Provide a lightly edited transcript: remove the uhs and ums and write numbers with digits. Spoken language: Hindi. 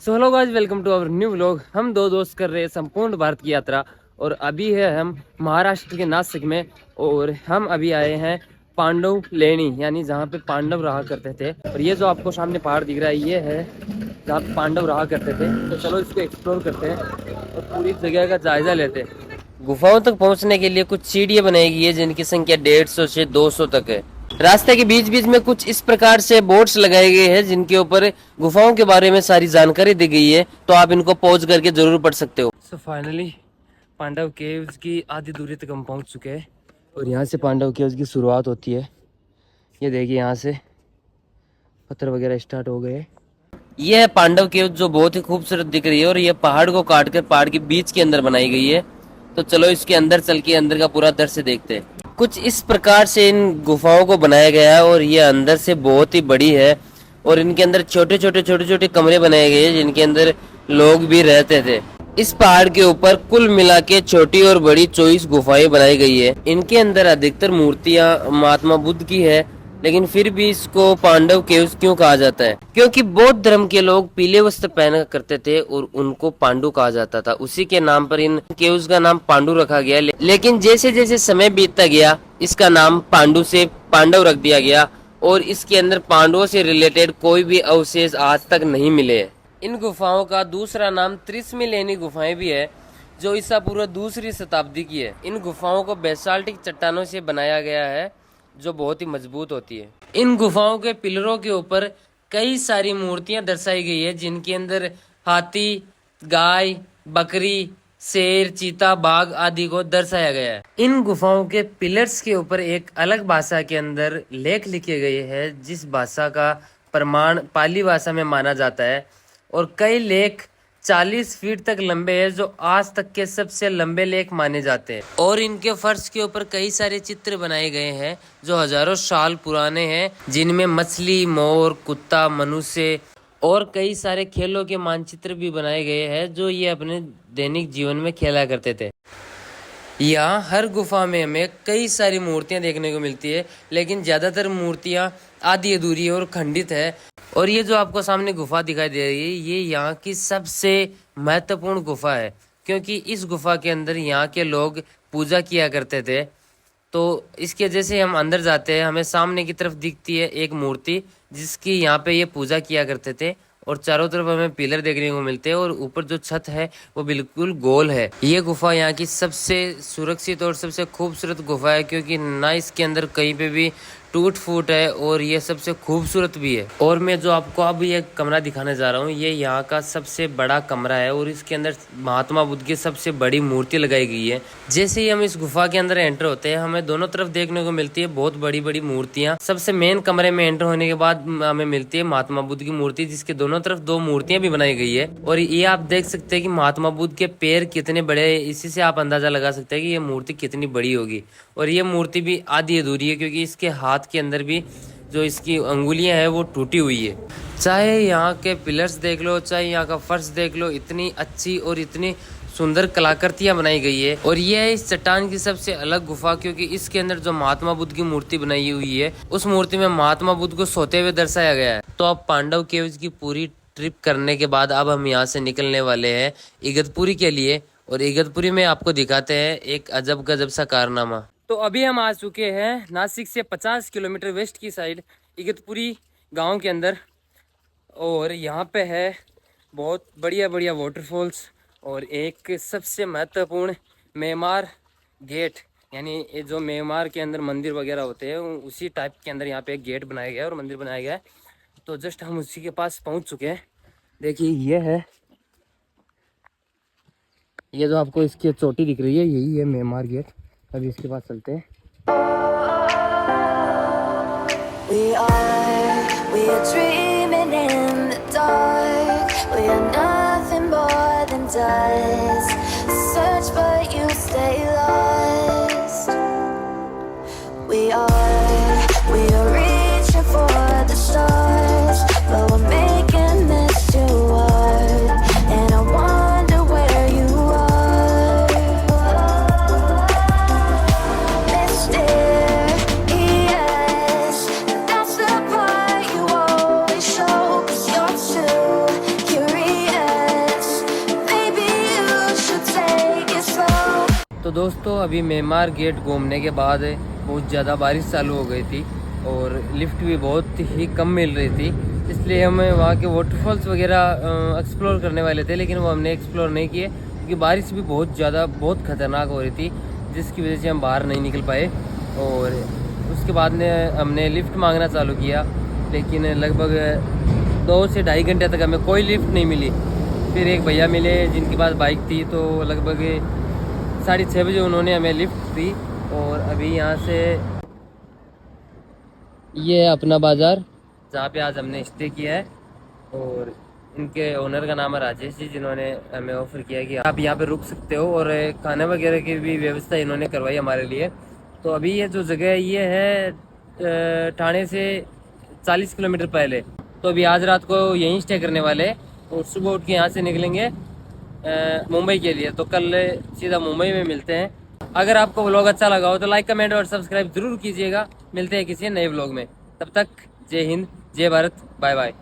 So hello guys, welcome to our new vlog. हम दो दोस्त कर रहे हैं संपूर्ण भारत की यात्रा और अभी है हम महाराष्ट्र के नासिक में। और हम अभी आए हैं पांडव लेनी, यानी जहाँ पे पांडव रहा करते थे। और ये जो आपको सामने पहाड़ दिख रहा है ये है जहाँ पे पांडव रहा करते थे। तो चलो इसको एक्सप्लोर करते हैं और पूरी जगह का जायजा लेते हैं। गुफाओं तक पहुँचने के लिए कुछ सीढ़ियाँ बनाई गई है जिनकी संख्या 150 से 200 तक है। रास्ते के बीच बीच में कुछ इस प्रकार से बोर्ड्स लगाए गए हैं जिनके ऊपर गुफाओं के बारे में सारी जानकारी दी गई है, तो आप इनको पॉज करके जरूर पढ़ सकते हो। सो फाइनली पांडव केव्स की आधी दूरी तक हम पहुंच चुके हैं और यहाँ से पांडव केव्स की शुरुआत होती है। ये देखिए यहाँ से पत्थर वगैरह स्टार्ट हो गए। ये है पांडव केव्स जो बहुत ही खूबसूरत दिख रही है और ये पहाड़ को काट कर पहाड़ के बीच के अंदर बनाई गई है। तो चलो इसके अंदर चल के अंदर का पूरा दृश्य देखते हैं। कुछ इस प्रकार से इन गुफाओं को बनाया गया है और ये अंदर से बहुत ही बड़ी है और इनके अंदर छोटे छोटे कमरे बनाए गए हैं जिनके अंदर लोग भी रहते थे। इस पहाड़ के ऊपर कुल मिला के छोटी और बड़ी 24 गुफाएं बनाई गई है। इनके अंदर अधिकतर मूर्तियां महात्मा बुद्ध की है, लेकिन फिर भी इसको पांडव केव्स क्यों कहा जाता है? क्योंकि बौद्ध धर्म के लोग पीले वस्त्र पहना करते थे और उनको पांडु कहा जाता था। उसी के नाम पर इन केव्स का नाम पांडु रखा गया। लेकिन जैसे जैसे समय बीतता गया इसका नाम पांडु से पांडव रख दिया गया और इसके अंदर पांडवों से रिलेटेड कोई भी अवशेष आज तक नहीं मिले हैं। इन गुफाओं का दूसरा नाम त्रिस्मी लेनी गुफाएं भी है, जो ईसा पूर्व दूसरी शताब्दी की है। इन गुफाओं को बेसाल्टिक चट्टानों से बनाया गया है जो बहुत ही मजबूत होती है। इन गुफाओं के पिलरों के ऊपर कई सारी मूर्तियां दर्शाई गई है जिनके अंदर हाथी, गाय, बकरी, शेर, चीता, बाघ आदि को दर्शाया गया है। इन गुफाओं के पिलर्स के ऊपर एक अलग भाषा के अंदर लेख लिखे गए हैं जिस भाषा का प्रमाण पाली भाषा में माना जाता है और कई लेख 40 फीट तक लंबे हैं जो आज तक के सबसे लंबे लेख माने जाते हैं। और इनके फर्श के ऊपर कई सारे चित्र बनाए गए हैं जो हजारों साल पुराने हैं, जिनमें मछली, मोर, कुत्ता, मनुष्य और कई सारे खेलों के मानचित्र भी बनाए गए हैं जो ये अपने दैनिक जीवन में खेला करते थे। यहाँ हर गुफा में हमें कई सारी मूर्तियां देखने को मिलती है, लेकिन ज्यादातर मूर्तियां आधी अधूरी और खंडित है। और ये जो आपको सामने गुफा दिखाई दे रही है ये यहाँ की सबसे महत्वपूर्ण गुफा है, क्योंकि इस गुफा के अंदर यहाँ के लोग पूजा किया करते थे। तो इसके जैसे हम अंदर जाते हैं हमें सामने की तरफ दिखती है एक मूर्ति जिसकी यहाँ पे ये पूजा किया करते थे और चारों तरफ हमें पिलर देखने को मिलते हैं और ऊपर जो छत है वो बिल्कुल गोल है। ये गुफा यहाँ की सबसे सुरक्षित और सबसे खूबसूरत गुफा है, क्योंकि ना इसके अंदर कहीं पे भी टूट फूट है और ये सबसे खूबसूरत भी है। और मैं जो आपको अब ये कमरा दिखाने जा रहा हूँ ये यहाँ का सबसे बड़ा कमरा है और इसके अंदर महात्मा बुद्ध की सबसे बड़ी मूर्ति लगाई गई है। जैसे ही हम इस गुफा के अंदर एंटर होते हैं हमें दोनों तरफ देखने को मिलती है बहुत बड़ी बड़ी मूर्तियां। सबसे मेन कमरे में एंटर होने के बाद हमें मिलती है महात्मा बुद्ध की मूर्ति जिसके दोनों तरफ दो मूर्तियां भी बनाई गई है। और ये आप देख सकते हैं कि महात्मा बुद्ध के पैर कितने बड़े हैं, इसी से आप अंदाजा लगा सकते हैं कि ये मूर्ति कितनी बड़ी होगी। और ये मूर्ति भी आधी अधूरी है क्योंकि इसके हाथ के अंदर भी जो इसकी अंगुलियां है वो टूटी हुई है। चाहे यहाँ के पिलर्स देख लो, चाहे यहाँ का फर्श देख लो, इतनी अच्छी और इतनी सुंदर कलाकृतियां बनाई गई है। और ये है इस चट्टान की सबसे अलग गुफा, क्योंकि इसके अंदर जो महात्मा बुद्ध की मूर्ति बनाई हुई है उस मूर्ति में महात्मा बुद्ध को सोते हुए दर्शाया गया है। तो अब पांडव केव्स की पूरी ट्रिप करने के बाद अब हम यहाँ से निकलने वाले हैं इगतपुरी के लिए। और इगतपुरी में आपको दिखाते हैं एक अजब गजब सा कारनामा। तो अभी हम आ चुके हैं नासिक से 50 किलोमीटर वेस्ट की साइड इगतपुरी गांव के अंदर। और यहाँ पे है बहुत बढ़िया बढ़िया वाटरफॉल्स और एक सबसे महत्वपूर्ण मेमार गेट, यानी ये जो मेमार के अंदर मंदिर वगैरह होते हैं उसी टाइप के अंदर यहाँ पे एक गेट बनाया गया है और मंदिर बनाया गया है। तो जस्ट हम उसी के पास पहुँच चुके हैं। देखिए ये है, ये जो आपको इसकी चोटी दिख रही है यही है मेमार गेट। अभी इसके पास चलते हैं। We are dreaming in the dark. We are nothing more than dust. Search but you stay lost. We are reaching for the stars, but we're making this too hard. And I wonder where you are. Mysterious, that's the part you always show. 'Cause you're too curious. तो दोस्तों अभी मेमार गेट घूमने के बाद बहुत ज़्यादा बारिश चालू हो गई थी और लिफ्ट भी बहुत ही कम मिल रही थी, इसलिए हम वहाँ के वाटरफॉल्स वगैरह एक्सप्लोर करने वाले थे, लेकिन वो हमने एक्सप्लोर नहीं किए क्योंकि बारिश भी बहुत ख़तरनाक हो रही थी, जिसकी वजह से हम बाहर नहीं निकल पाए। और उसके बाद ने हमने लिफ्ट मांगना चालू किया, लेकिन लगभग 2 से ढाई घंटे तक हमें कोई लिफ्ट नहीं मिली। फिर एक भैया मिले जिनके पास बाइक थी, तो लगभग 6:30 बजे उन्होंने हमें लिफ्ट दी। और अभी यहाँ से ये है अपना बाज़ार जहाँ पे आज हमने स्टे किया है, और इनके ओनर का नाम है राजेश जी, जिन्होंने हमें ऑफ़र किया कि आप यहाँ पे रुक सकते हो, और खाने वगैरह की भी व्यवस्था इन्होंने करवाई हमारे लिए। तो अभी ये जो जगह है ये है ठाणे से 40 किलोमीटर पहले। तो अभी आज रात को यहीं स्टे करने वाले हैं और सुबह उठ के यहाँ से निकलेंगे मुंबई के लिए। तो कल सीधा मुंबई में मिलते हैं। अगर आपको व्लॉग अच्छा लगा हो तो लाइक, कमेंट और सब्सक्राइब जरूर कीजिएगा। मिलते हैं किसी नए व्लॉग में, तब तक जय हिंद, जय भारत, बाय बाय।